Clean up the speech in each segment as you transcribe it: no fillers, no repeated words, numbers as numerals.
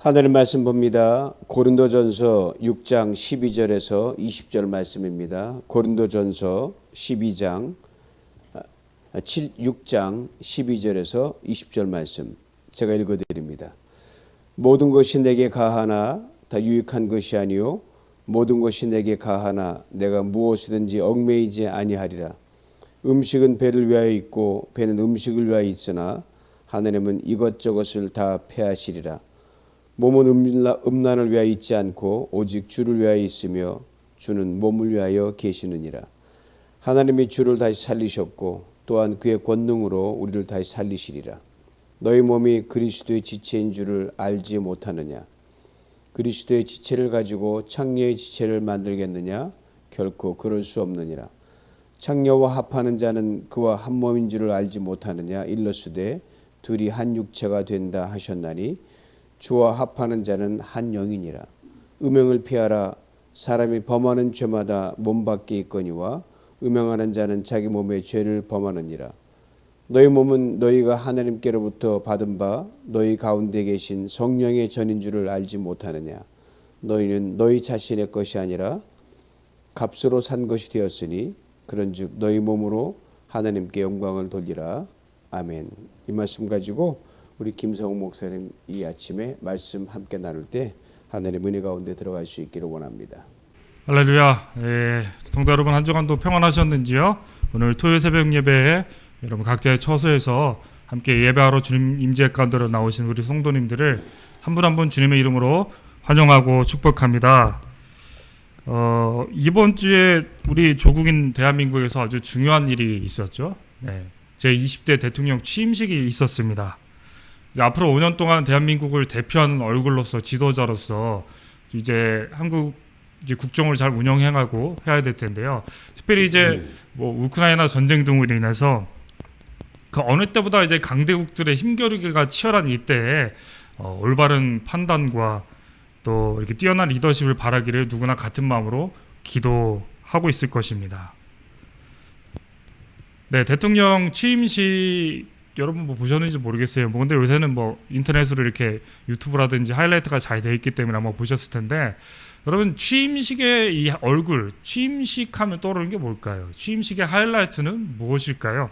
하늘의 말씀 봅니다. 고린도전서 6장 12절에서 20절 말씀입니다. 고린도전서 6장 12절에서 20절 말씀 제가 읽어드립니다. 모든 것이 내게 가하나 다 유익한 것이 아니요 모든 것이 내게 가하나 내가 무엇이든지 얽매이지 아니하리라. 음식은 배를 위하여 있고 배는 음식을 위하여 있으나 하나님은 이것저것을 다 패하시리라. 몸은 음란을 위하여 있지 않고 오직 주를 위하여 있으며 주는 몸을 위하여 계시느니라. 하나님이 주를 다시 살리셨고 또한 그의 권능으로 우리를 다시 살리시리라. 너희 몸이 그리스도의 지체인 줄을 알지 못하느냐? 그리스도의 지체를 가지고 창녀의 지체를 만들겠느냐? 결코 그럴 수 없느니라. 창녀와 합하는 자는 그와 한 몸인 줄을 알지 못하느냐? 일러스되 둘이 한 육체가 된다 하셨나니 주와 합하는 자는 한 영이니라. 음행을 피하라. 사람이 범하는 죄마다 몸 밖에 있거니와 음행하는 자는 자기 몸의 죄를 범하느니라. 너희 몸은 너희가 하나님께로부터 받은 바 너희 가운데 계신 성령의 전인 줄을 알지 못하느냐. 너희는 너희 자신의 것이 아니라 값으로 산 것이 되었으니 그런즉 너희 몸으로 하나님께 영광을 돌리라. 아멘. 이 말씀 가지고 우리 김성욱 목사님 이 아침에 말씀 함께 나눌 때 하나님의 은혜 가운데 들어갈 수 있기를 원합니다. 할렐루야. 성도 여러분, 한 주간도 평안하셨는지요? 오늘 토요일 새벽 예배에 여러분 각자의 처소에서 함께 예배하러 주님 임재 가운데로 나오신 우리 성도님들을 한 분 한 분 주님의 이름으로 환영하고 축복합니다. 이번 주에 우리 조국인 대한민국에서 아주 중요한 일이 있었죠. 제 20대 대통령 취임식이 있었습니다. 앞으로 5년 동안 대한민국을 대표하는 얼굴로서 지도자로서 이제 한국 이제 국정을 잘 운영해가고 해야 될 텐데요. 특별히 이제 뭐 우크라이나 전쟁 등으로 인해서 그 어느 때보다 이제 강대국들의 힘겨루기가 치열한 이때에 올바른 판단과 또 이렇게 뛰어난 리더십을 바라기를 누구나 같은 마음으로 기도하고 있을 것입니다. 네, 대통령 취임식 여러분 뭐 보셨는지 모르겠어요. 뭐 근데 요새는 뭐 인터넷으로 이렇게 유튜브라든지 하이라이트가 잘 돼 있기 때문에 아마 보셨을 텐데, 여러분 취임식의 이 얼굴, 취임식 하면 떠오르는 게 뭘까요? 취임식의 하이라이트는 무엇일까요?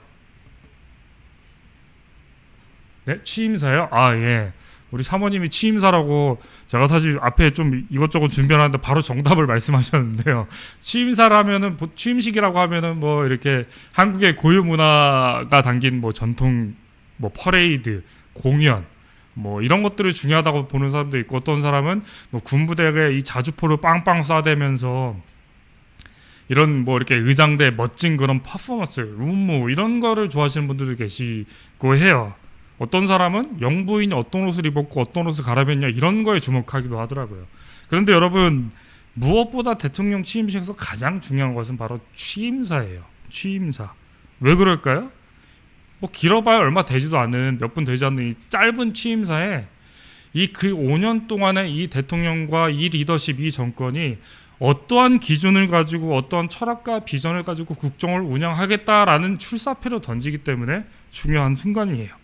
네, 취임사요? 아, 예. 우리 사모님이 취임사라고, 제가 사실 앞에 좀 이것저것 준비하는데 바로 정답을 말씀하셨는데요. 취임사라면은, 취임식이라고 하면은 뭐 이렇게 한국의 고유 문화가 담긴 뭐 전통, 뭐 퍼레이드, 공연, 뭐 이런 것들을 중요하다고 보는 사람도 있고, 어떤 사람은 뭐 군부대에 이 자주포를 빵빵 쏴대면서 이런 뭐 이렇게 의장대 멋진 그런 퍼포먼스, 룸무 이런 거를 좋아하시는 분들도 계시고 해요. 어떤 사람은 영부인이 어떤 옷을 입었고 어떤 옷을 갈아입었냐 이런 거에 주목하기도 하더라고요. 그런데 여러분, 무엇보다 대통령 취임식에서 가장 중요한 것은 바로 취임사예요. 취임사. 왜 그럴까요? 뭐 길어봐야 얼마 되지도 않은, 몇 분 되지 않는 이 짧은 취임사에 그 5년 동안의 이 대통령과 이 리더십, 이 정권이 어떠한 기준을 가지고 어떠한 철학과 비전을 가지고 국정을 운영하겠다라는 출사표를 던지기 때문에 중요한 순간이에요.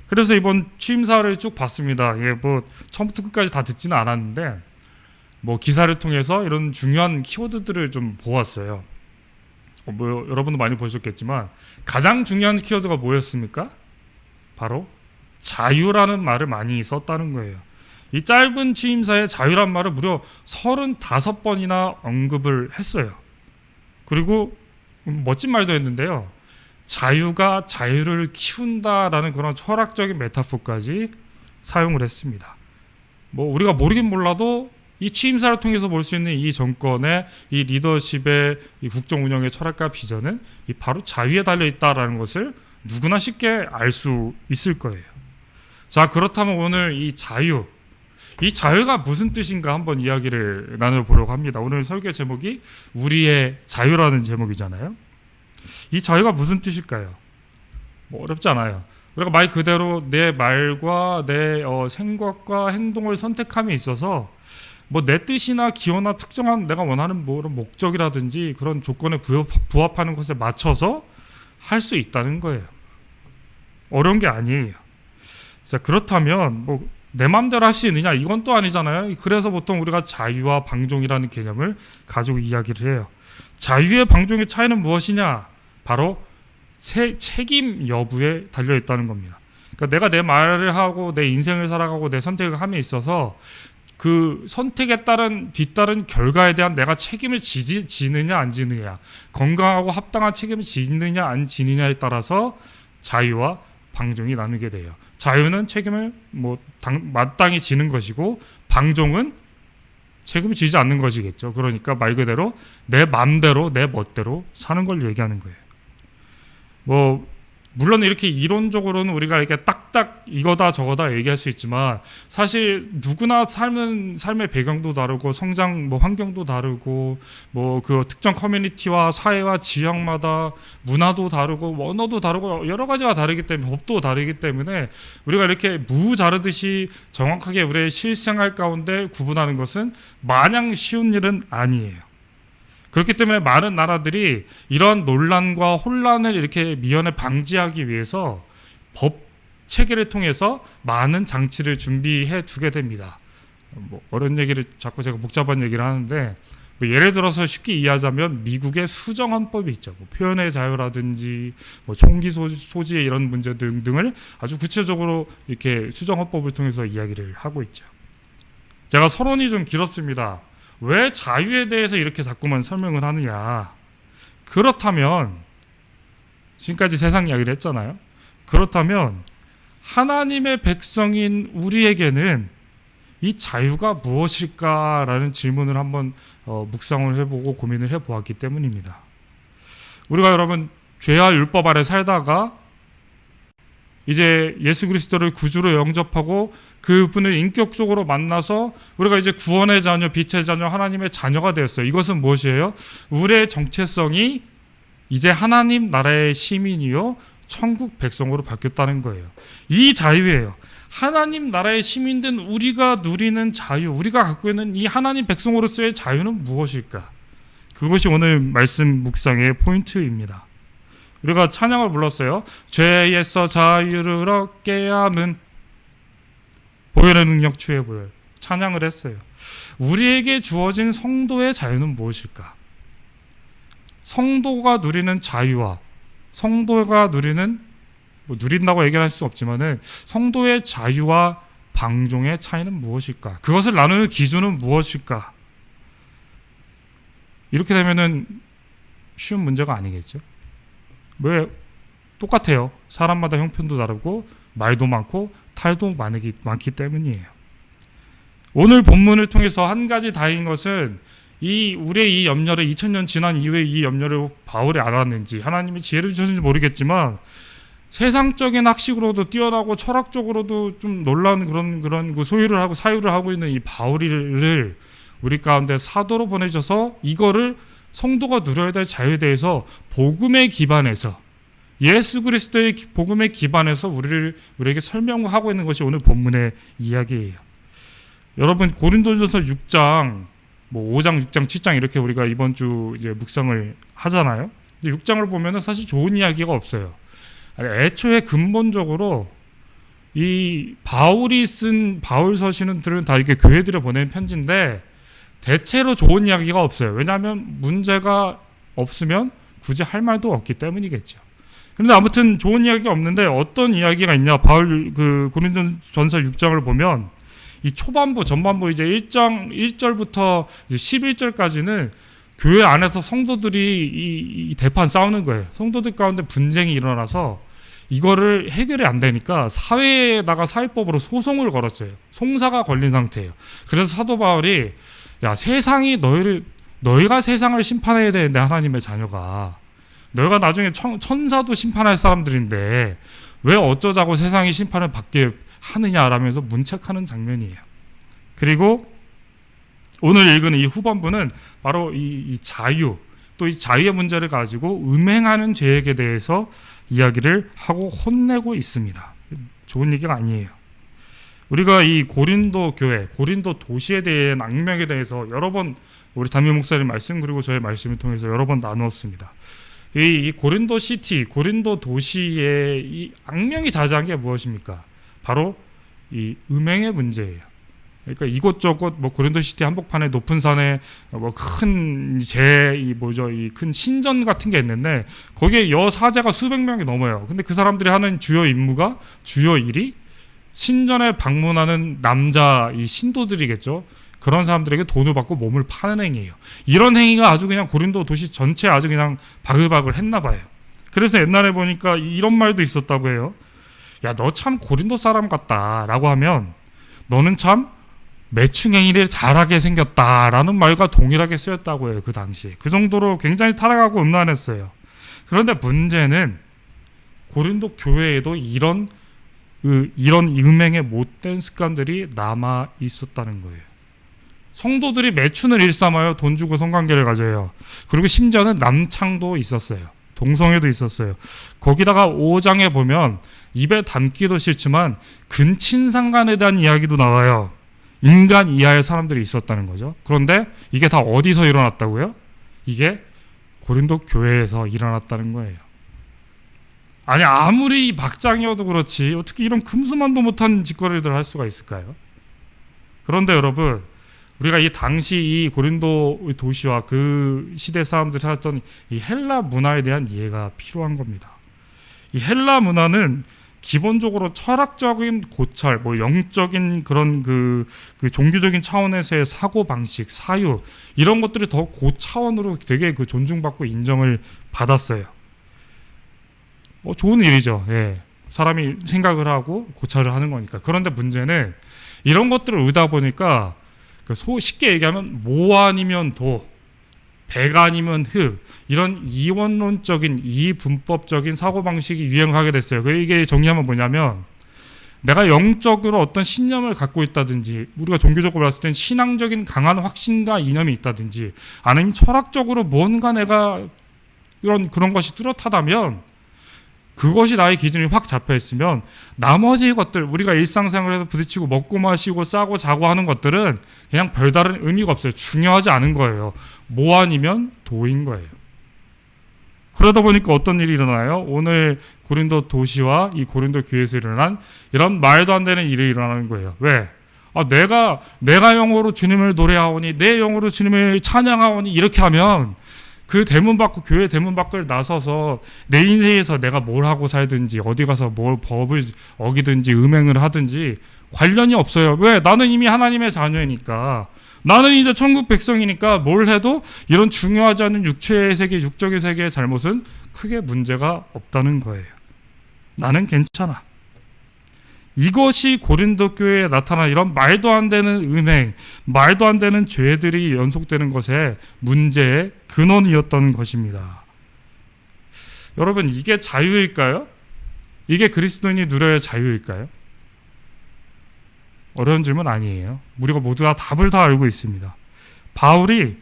그래서 이번 취임사를 쭉 봤습니다. 뭐 처음부터 끝까지 다 듣지는 않았는데 뭐 기사를 통해서 이런 중요한 키워드들을 좀 보았어요. 뭐 여러분도 많이 보셨겠지만 가장 중요한 키워드가 뭐였습니까? 바로 자유라는 말을 많이 썼다는 거예요. 이 짧은 취임사에 자유란 말을 무려 35번이나 언급을 했어요. 그리고 멋진 말도 했는데요. 자유가 자유를 키운다라는 그런 철학적인 메타포까지 사용을 했습니다. 뭐 우리가 모르긴 몰라도 이 취임사를 통해서 볼 수 있는 이 정권의 이 리더십의 이 국정 운영의 철학과 비전은 이 바로 자유에 달려 있다라는 것을 누구나 쉽게 알 수 있을 거예요. 자, 그렇다면 오늘 이 자유가 무슨 뜻인가 한번 이야기를 나눠보려고 합니다. 오늘 설교 제목이 우리의 자유라는 제목이잖아요. 이 자유가 무슨 뜻일까요? 뭐 어렵지 않아요. 우리가 말 그대로 내 말과 내 생각과 행동을 선택함에 있어서 뭐 내 뜻이나 기호나 특정한 내가 원하는 뭐 목적이라든지 그런 조건에 부합하는 것에 맞춰서 할 수 있다는 거예요. 어려운 게 아니에요. 자, 그렇다면 뭐 내 마음대로 할 수 있느냐? 이건 또 아니잖아요. 그래서 보통 우리가 자유와 방종이라는 개념을 가지고 이야기를 해요. 자유의 방종의 차이는 무엇이냐? 바로 책임 여부에 달려 있다는 겁니다. 그러니까 내가 내 말을 하고 내 인생을 살아가고 내 선택을 함에 있어서 그 선택에 따른 뒤따른 결과에 대한 내가 책임을 지느냐 안 지느냐, 건강하고 합당한 책임을 지느냐 안 지느냐에 따라서 자유와 방종이 나누게 돼요. 자유는 책임을 마땅히 지는 것이고, 방종은 책임을 지지 않는 것이겠죠. 그러니까 말 그대로 내 맘대로 내 멋대로 사는 걸 얘기하는 거예요. 물론 이렇게 이론적으로는 우리가 이렇게 딱딱 이거다 저거다 얘기할 수 있지만, 사실 누구나 삶의 배경도 다르고 성장 환경도 다르고 그 특정 커뮤니티와 사회와 지역마다 문화도 다르고 언어도 다르고 여러 가지가 다르기 때문에, 법도 다르기 때문에 우리가 이렇게 무 자르듯이 정확하게 우리의 실생활 가운데 구분하는 것은 마냥 쉬운 일은 아니에요. 그렇기 때문에 많은 나라들이 이런 논란과 혼란을 이렇게 미연에 방지하기 위해서 법 체계를 통해서 많은 장치를 준비해 두게 됩니다. 어려운 얘기를 자꾸 제가 복잡한 얘기를 하는데, 예를 들어서 쉽게 이해하자면 미국의 수정헌법이 있죠. 표현의 자유라든지 총기 소지의 이런 문제 등을 아주 구체적으로 이렇게 수정헌법을 통해서 이야기를 하고 있죠. 제가 서론이 좀 길었습니다. 왜 자유에 대해서 이렇게 자꾸만 설명을 하느냐? 그렇다면, 지금까지 세상 이야기를 했잖아요. 그렇다면 하나님의 백성인 우리에게는 이 자유가 무엇일까라는 질문을 한번 묵상을 해보고 고민을 해보았기 때문입니다. 우리가 여러분 죄와 율법 아래 살다가 이제 예수 그리스도를 구주로 영접하고 그분을 인격적으로 만나서 우리가 이제 구원의 자녀, 빛의 자녀, 하나님의 자녀가 되었어요. 이것은 무엇이에요? 우리의 정체성이 이제 하나님 나라의 시민이요 천국 백성으로 바뀌었다는 거예요. 이 자유예요. 하나님 나라의 시민된 우리가 누리는 자유, 우리가 갖고 있는 이 하나님 백성으로서의 자유는 무엇일까? 그것이 오늘 말씀 묵상의 포인트입니다. 우리가 찬양을 불렀어요. 죄에서 자유를 얻게 함은 보혈의 능력 주의 보혈. 찬양을 했어요. 우리에게 주어진 성도의 자유는 무엇일까? 성도가 누리는 자유와 성도가 누리는, 누린다고 얘기할 수 없지만은 성도의 자유와 방종의 차이는 무엇일까? 그것을 나누는 기준은 무엇일까? 이렇게 되면은 쉬운 문제가 아니겠죠. 왜? 똑같아요. 사람마다 형편도 다르고 말도 많고 탈도 많기 때문이에요. 오늘 본문을 통해서 한 가지 다행인 것은 우리의 이 염려를 2000년 지난 이후에 이 염려를 바울이 알았는지 하나님이 지혜를 주셨는지 모르겠지만, 세상적인 학식으로도 뛰어나고 철학적으로도 좀 놀라운 그런 소유를 하고 사유를 하고 있는 이 바울이를 우리 가운데 사도로 보내셔서 이거를 성도가 누려야 될 자유에 대해서 복음에 기반해서, 예수 그리스도의 복음에 기반해서 우리에게 설명하고 있는 것이 오늘 본문의 이야기예요. 여러분 고린도전서 6장, 5장, 6장, 7장 이렇게 우리가 이번 주 이제 묵상을 하잖아요. 근데 6장을 보면은 사실 좋은 이야기가 없어요. 애초에 근본적으로 이 바울이 쓴 바울 서신들은 다 이렇게 교회들에 보낸 편지인데 대체로 좋은 이야기가 없어요. 왜냐하면 문제가 없으면 굳이 할 말도 없기 때문이겠죠. 그런데 아무튼 좋은 이야기가 없는데 어떤 이야기가 있냐? 바울 고린도전서 6장을 보면 이 초반부, 전반부 이제 1절부터 11절까지는 교회 안에서 성도들이 이 대판 싸우는 거예요. 성도들 가운데 분쟁이 일어나서 이거를 해결이 안 되니까 사회에다가 사회법으로 소송을 걸었어요. 송사가 걸린 상태예요. 그래서 사도 바울이 세상이 너희가 세상을 심판해야 되는데, 하나님의 자녀가 너희가 나중에 천사도 심판할 사람들인데 왜 어쩌자고 세상이 심판을 받게 하느냐라면서 문책하는 장면이에요. 그리고 오늘 읽은 이 후반부는 바로 이 자유, 또 이 자유의 문제를 가지고 음행하는 죄에 대해서 이야기를 하고 혼내고 있습니다. 좋은 얘기가 아니에요. 우리가 이 고린도 교회, 고린도 도시에 대한 악명에 대해서 여러 번 우리 담임 목사님 말씀 그리고 저의 말씀을 통해서 여러 번 나누었습니다. 이 고린도 시티, 고린도 도시의 이 악명이 자자한 게 무엇입니까? 바로 이 음행의 문제예요. 그러니까 이곳저곳 뭐 고린도 시티 한복판에 높은 산에 뭐 큰 이 큰 신전 같은 게 있는데 거기에 여사제가 수백 명이 넘어요. 근데 그 사람들이 하는 주요 일이 신전에 방문하는 남자 이 신도들이겠죠. 그런 사람들에게 돈을 받고 몸을 파는 행위예요. 이런 행위가 아주 그냥 고린도 도시 전체에 아주 그냥 바글바글 했나 봐요. 그래서 옛날에 보니까 이런 말도 있었다고 해요. 야, 너 참 고린도 사람 같다라고 하면 너는 참 매충행위를 잘하게 생겼다라는 말과 동일하게 쓰였다고 해요. 그 당시에. 그 정도로 굉장히 타락하고 음란했어요. 그런데 문제는 고린도 교회에도 이런 음행의 못된 습관들이 남아 있었다는 거예요. 성도들이 매춘을 일삼아요. 돈 주고 성관계를 가져요. 그리고 심지어는 남창도 있었어요. 동성애도 있었어요. 거기다가 5장에 보면 입에 담기도 싫지만 근친상간에 대한 이야기도 나와요. 인간 이하의 사람들이 있었다는 거죠. 그런데 이게 다 어디서 일어났다고요? 이게 고린도 교회에서 일어났다는 거예요. 아니 아무리 막장이어도 그렇지 어떻게 이런 금수만도 못한 짓거리를 할 수가 있을까요? 그런데 여러분 우리가 이 당시 이 고린도 도시와 그 시대 사람들이 살았던 이 헬라 문화에 대한 이해가 필요한 겁니다. 이 헬라 문화는 기본적으로 철학적인 고찰, 뭐 영적인 그런 그 종교적인 차원에서의 사고 방식, 사유 이런 것들이 더 고차원으로 되게 그 존중받고 인정을 받았어요. 뭐 좋은 일이죠. 예. 사람이 생각을 하고 고찰을 하는 거니까. 그런데 문제는 이런 것들을 의다 보니까 쉽게 얘기하면 모 아니면 도, 백 아니면 흑 이런 이원론적인 이분법적인 사고방식이 유행하게 됐어요. 이게 정리하면 뭐냐면 내가 영적으로 어떤 신념을 갖고 있다든지 우리가 종교적으로 봤을 땐 신앙적인 강한 확신과 이념이 있다든지 아니면 철학적으로 뭔가 내가 그런 것이 뚜렷하다면 그것이 나의 기준이 확 잡혀 있으면 나머지 것들 우리가 일상생활에서 부딪히고 먹고 마시고 싸고 자고 하는 것들은 그냥 별다른 의미가 없어요. 중요하지 않은 거예요. 뭐 아니면 도인 거예요. 그러다 보니까 어떤 일이 일어나요? 오늘 고린도 도시와 이 고린도 교회에서 일어난 이런 말도 안 되는 일이 일어나는 거예요. 왜? 내가 영어로 주님을 노래하오니 내 영어로 주님을 찬양하오니 이렇게 하면 그 대문 밖 교회 대문 밖을 나서서 내 인생에서 내가 뭘 하고 살든지 어디 가서 뭘 법을 어기든지 음행을 하든지 관련이 없어요. 왜? 나는 이미 하나님의 자녀이니까. 나는 이제 천국 백성이니까 뭘 해도 이런 중요하지 않은 육체의 세계, 육적인 세계의 잘못은 크게 문제가 없다는 거예요. 나는 괜찮아. 이것이 고린도 교회에 나타난 이런 말도 안 되는 음행, 말도 안 되는 죄들이 연속되는 것의 문제의 근원이었던 것입니다. 여러분, 이게 자유일까요? 이게 그리스도인이 누려야 자유일까요? 어려운 질문 아니에요. 우리가 모두 다 답을 다 알고 있습니다. 바울이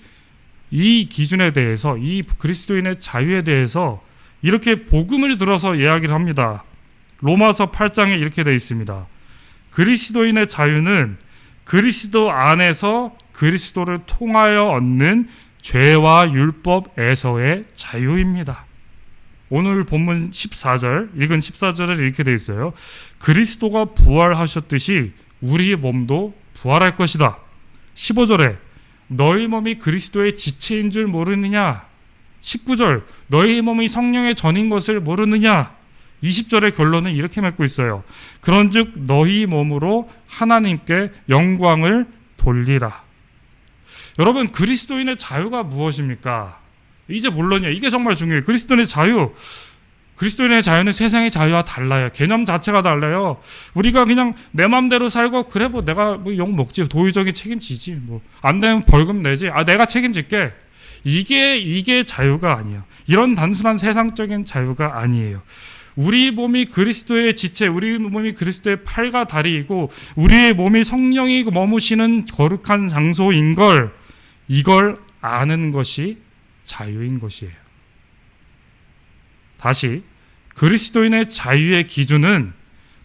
이 기준에 대해서, 이 그리스도인의 자유에 대해서 이렇게 복음을 들어서 이야기를 합니다. 로마서 8장에 이렇게 되어 있습니다. 그리스도인의 자유는 그리스도 안에서 그리스도를 통하여 얻는 죄와 율법에서의 자유입니다. 오늘 본문 14절, 읽은 14절에 이렇게 되어 있어요. 그리스도가 부활하셨듯이 우리의 몸도 부활할 것이다. 15절에 너희 몸이 그리스도의 지체인 줄 모르느냐. 19절 너희 몸이 성령의 전인 것을 모르느냐. 20절의 결론은 이렇게 맺고 있어요. 그런즉 너희 몸으로 하나님께 영광을 돌리라. 여러분, 그리스도인의 자유가 무엇입니까? 이제 물론이에요. 이게 정말 중요해요. 그리스도인의 자유는 세상의 자유와 달라요. 개념 자체가 달라요. 우리가 그냥 내 맘대로 살고 그래 뭐 내가 뭐 욕 먹지, 도의적인 책임지지, 뭐 안 되면 벌금 내지, 내가 책임질게. 이게 자유가 아니에요. 이런 단순한 세상적인 자유가 아니에요. 우리 몸이 그리스도의 지체, 우리 몸이 그리스도의 팔과 다리이고 우리의 몸이 성령이 머무시는 거룩한 장소인 이걸 아는 것이 자유인 것이에요. 다시, 그리스도인의 자유의 기준은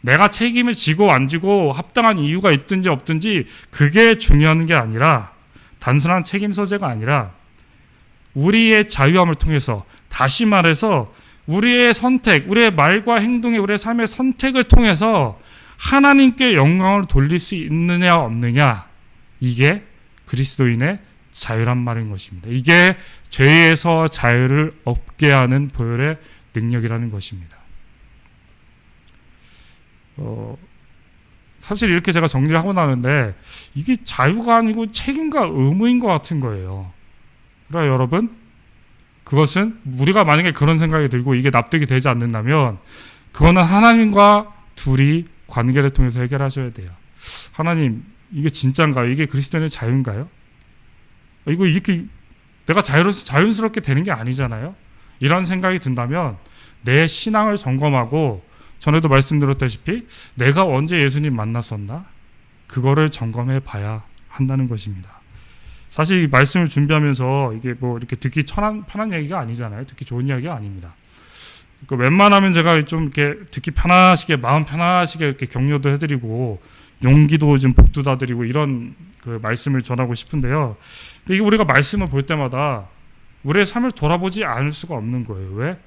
내가 책임을 지고 안 지고 합당한 이유가 있든지 없든지 그게 중요한 게 아니라, 단순한 책임 소재가 아니라 우리의 자유함을 통해서, 다시 말해서 우리의 선택, 우리의 말과 행동의 우리의 삶의 선택을 통해서 하나님께 영광을 돌릴 수 있느냐 없느냐, 이게 그리스도인의 자유란 말인 것입니다. 이게 죄에서 자유를 얻게 하는 보혈의 능력이라는 것입니다. 사실 이렇게 제가 정리를 하고 나는데 이게 자유가 아니고 책임과 의무인 것 같은 거예요. 그러니까 여러분, 그것은 우리가 만약에 그런 생각이 들고 이게 납득이 되지 않는다면 그거는 하나님과 둘이 관계를 통해서 해결하셔야 돼요. 하나님, 이게 진짠가요? 이게 그리스도인의 자유인가요? 이거 이렇게 내가 자연스럽게 되는 게 아니잖아요. 이런 생각이 든다면 내 신앙을 점검하고, 전에도 말씀드렸다시피 내가 언제 예수님 만났었나? 그거를 점검해 봐야 한다는 것입니다. 사실 이 말씀을 준비하면서 이게 뭐 이렇게 듣기 편한 얘기가 아니잖아요. 듣기 좋은 이야기가 아닙니다. 그러니까 웬만하면 제가 좀 이렇게 듣기 편하시게, 마음 편하시게 이렇게 격려도 해드리고 용기도 좀 북돋아 드리고 이런 그 말씀을 전하고 싶은데요. 근데 이게 우리가 말씀을 볼 때마다 우리의 삶을 돌아보지 않을 수가 없는 거예요. 왜?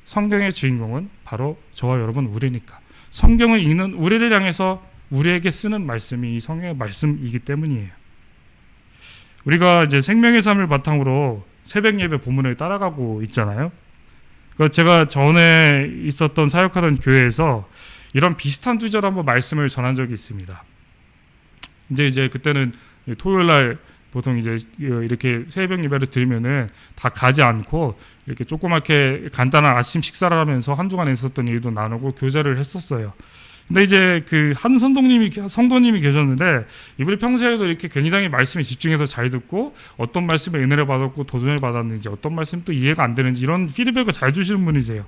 성경의 주인공은 바로 저와 여러분 우리니까. 성경을 읽는 우리를 향해서 우리에게 쓰는 말씀이 이 성경의 말씀이기 때문이에요. 우리가 이제 생명의 삶을 바탕으로 새벽 예배 본문을 따라가고 있잖아요. 제가 전에 있었던 사역하던 교회에서 이런 비슷한 주제로 한번 말씀을 전한 적이 있습니다. 이제 그때는 토요일 날 보통 이제 이렇게 새벽 예배를 드리면은 다 가지 않고 이렇게 조그맣게 간단한 아침 식사를 하면서 한 주간 있었던 일도 나누고 교제를 했었어요. 근데 이제 그 한 성도님이 계셨는데 이분이 평소에도 이렇게 굉장히 말씀에 집중해서 잘 듣고 어떤 말씀에 은혜를 받았고 도전을 받았는지, 어떤 말씀 또 이해가 안 되는지 이런 피드백을 잘 주시는 분이세요.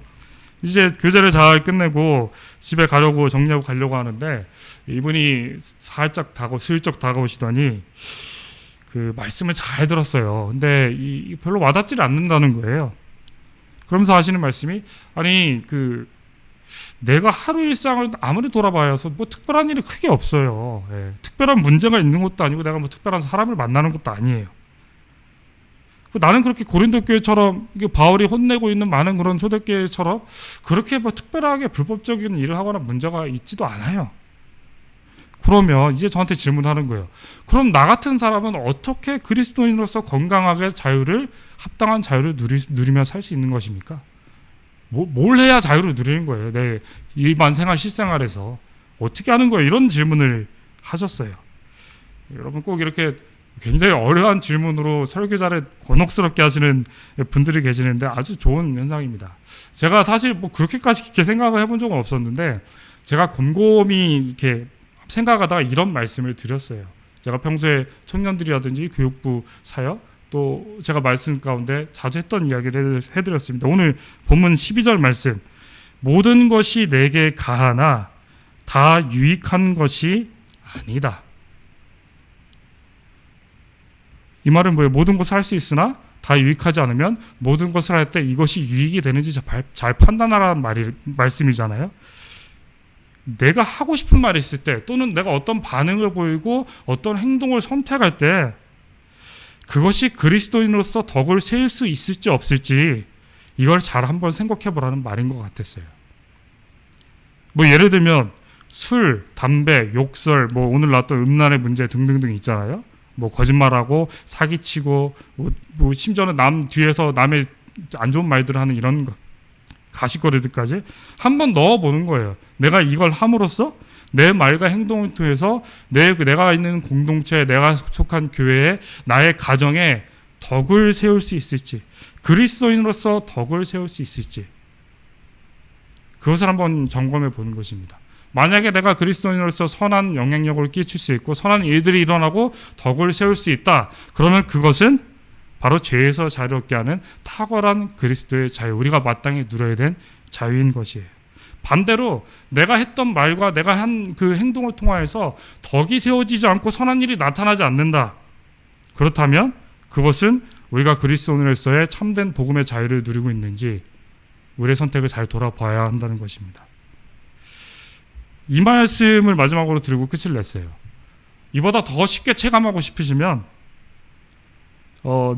이제 교제를 잘 끝내고 집에 가려고 정리하고 가려고 하는데 이분이 살짝 슬쩍 다가오시더니 그 말씀을 잘 들었어요. 근데 별로 와닿지를 않는다는 거예요. 그러면서 하시는 말씀이, 아니 내가 하루 일상을 아무리 돌아봐서 뭐 특별한 일이 크게 없어요. 예, 특별한 문제가 있는 것도 아니고 내가 뭐 특별한 사람을 만나는 것도 아니에요. 나는 그렇게 고린도 교회처럼 이게 바울이 혼내고 있는 많은 그런 초대교회처럼 그렇게 뭐 특별하게 불법적인 일을 하거나 문제가 있지도 않아요. 그러면 이제 저한테 질문하는 거예요. 그럼 나 같은 사람은 어떻게 그리스도인으로서 건강하게 합당한 자유를 누리며 살 수 있는 것입니까? 뭘 해야 자유를 누리는 거예요? 내 일반 실생활에서 어떻게 하는 거예요? 이런 질문을 하셨어요. 여러분, 꼭 이렇게 굉장히 어려운 질문으로 설교자를 곤혹스럽게 하시는 분들이 계시는데 아주 좋은 현상입니다. 제가 사실 뭐 그렇게까지 깊게 생각을 해본 적은 없었는데 제가 곰곰이 이렇게 생각하다가 이런 말씀을 드렸어요. 제가 평소에 청년들이라든지 교육부 사역, 또 제가 말씀 가운데 자주 했던 이야기를 해드렸습니다. 오늘 본문 12절 말씀, 모든 것이 내게 가하나 다 유익한 것이 아니다. 이 말은 뭐예요? 모든 것을 할 수 있으나 다 유익하지 않으면 모든 것을 할 때 이것이 유익이 되는지 잘 판단하라는 말씀이잖아요. 내가 하고 싶은 말이 있을 때, 또는 내가 어떤 반응을 보이고 어떤 행동을 선택할 때 그것이 그리스도인으로서 덕을 세울 수 있을지 없을지 이걸 잘 한번 생각해 보라는 말인 것 같았어요. 뭐 예를 들면 술, 담배, 욕설, 뭐 오늘 나왔던 음란의 문제 등등등 있잖아요. 뭐 거짓말하고 사기치고 뭐 심지어는 남 뒤에서 남의 안 좋은 말들을 하는 이런 가십거리들까지 한번 넣어보는 거예요. 내가 이걸 함으로써 내 말과 행동을 통해서 내가 있는 공동체, 내가 속한 교회에, 나의 가정에 덕을 세울 수 있을지, 그리스도인으로서 덕을 세울 수 있을지, 그것을 한번 점검해 보는 것입니다. 만약에 내가 그리스도인으로서 선한 영향력을 끼칠 수 있고 선한 일들이 일어나고 덕을 세울 수 있다, 그러면 그것은 바로 죄에서 자유롭게 하는 탁월한 그리스도의 자유, 우리가 마땅히 누려야 된 자유인 것이에요. 반대로 내가 했던 말과 내가 한 그 행동을 통하여서 덕이 세워지지 않고 선한 일이 나타나지 않는다, 그렇다면 그것은 우리가 그리스도인으로서의 참된 복음의 자유를 누리고 있는지 우리의 선택을 잘 돌아봐야 한다는 것입니다. 이 말씀을 마지막으로 드리고 끝을 냈어요. 이보다 더 쉽게 체감하고 싶으시면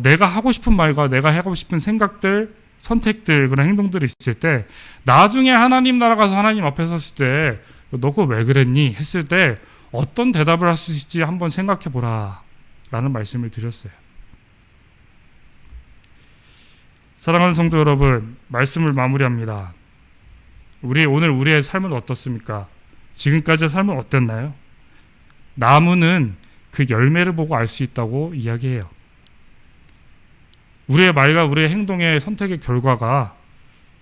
내가 하고 싶은 말과 내가 하고 싶은 생각들, 선택들, 그런 행동들이 있을 때 나중에 하나님 나라 가서 하나님 앞에 섰을 때 너 그거 왜 그랬니? 했을 때 어떤 대답을 할 수 있을지 한번 생각해 보라 라는 말씀을 드렸어요. 사랑하는 성도 여러분, 말씀을 마무리합니다. 오늘 우리의 삶은 어떻습니까? 지금까지의 삶은 어땠나요? 나무는 그 열매를 보고 알 수 있다고 이야기해요. 우리의 말과 우리의 행동의 선택의 결과가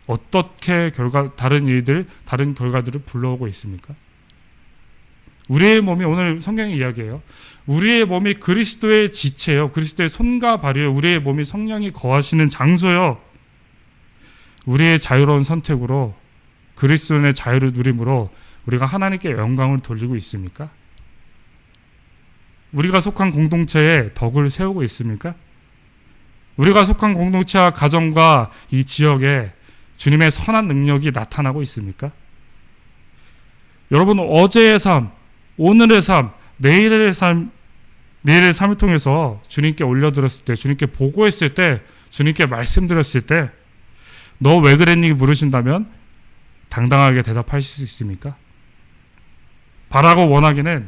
어떻게 다른 결과들을 불러오고 있습니까? 우리의 몸이, 오늘 성경의 이야기예요. 우리의 몸이 그리스도의 지체요, 그리스도의 손과 발이요, 우리의 몸이 성령이 거하시는 장소요. 우리의 자유로운 선택으로, 그리스도의 자유를 누림으로 우리가 하나님께 영광을 돌리고 있습니까? 우리가 속한 공동체에 덕을 세우고 있습니까? 우리가 속한 공동체와 가정과 이 지역에 주님의 선한 능력이 나타나고 있습니까? 여러분, 어제의 삶, 오늘의 삶, 내일의 삶을 통해서 주님께 올려드렸을 때, 주님께 보고했을 때, 주님께 말씀드렸을 때 너 왜 그랬니? 물으신다면 당당하게 대답하실 수 있습니까? 바라고 원하기는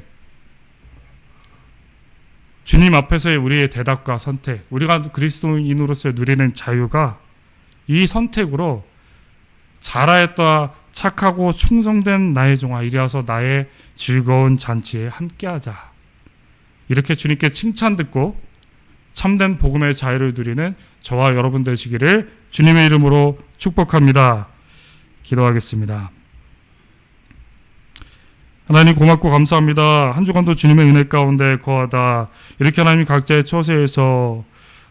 주님 앞에서의 우리의 대답과 선택, 우리가 그리스도인으로서 누리는 자유가 이 선택으로 잘하였다, 착하고 충성된 나의 종아, 이리 와서 나의 즐거운 잔치에 함께하자. 이렇게 주님께 칭찬 듣고 참된 복음의 자유를 누리는 저와 여러분 되시기를 주님의 이름으로 축복합니다. 기도하겠습니다. 하나님, 고맙고 감사합니다. 한 주간도 주님의 은혜 가운데 거하다 이렇게 하나님 각자의 처세에서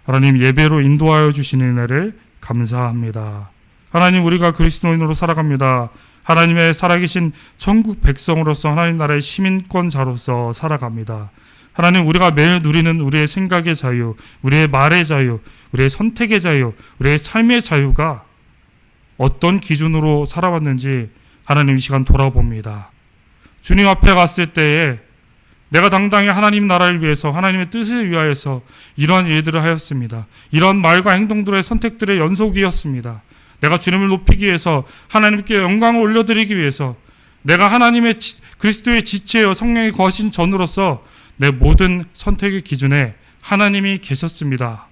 하나님 예배로 인도하여 주시는 은혜를 감사합니다. 하나님, 우리가 그리스도인으로 살아갑니다. 하나님의 살아계신 천국 백성으로서 하나님 나라의 시민권자로서 살아갑니다. 하나님, 우리가 매일 누리는 우리의 생각의 자유, 우리의 말의 자유, 우리의 선택의 자유, 우리의 삶의 자유가 어떤 기준으로 살아왔는지 하나님 이 시간 돌아봅니다. 주님 앞에 갔을 때에 내가 당당히 하나님 나라를 위해서, 하나님의 뜻을 위하여서 이러한 일들을 하였습니다. 이러한 말과 행동들의 선택들의 연속이었습니다. 내가 주님을 높이기 위해서, 하나님께 영광을 올려드리기 위해서, 내가 하나님의 그리스도의 지체여 성령이 거하신 전으로서 내 모든 선택의 기준에 하나님이 계셨습니다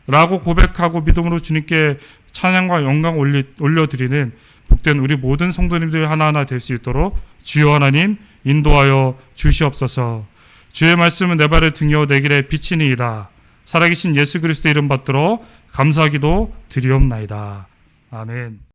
라고 고백하고 믿음으로 주님께 찬양과 영광 올려드리는 복된 우리 모든 성도님들 하나하나 될 수 있도록 주여 하나님 인도하여 주시옵소서. 주의 말씀은 내 발의 등이요 내 길의 빛이니이다. 살아계신 예수 그리스도 이름 받들어 감사하기도 드리옵나이다. 아멘.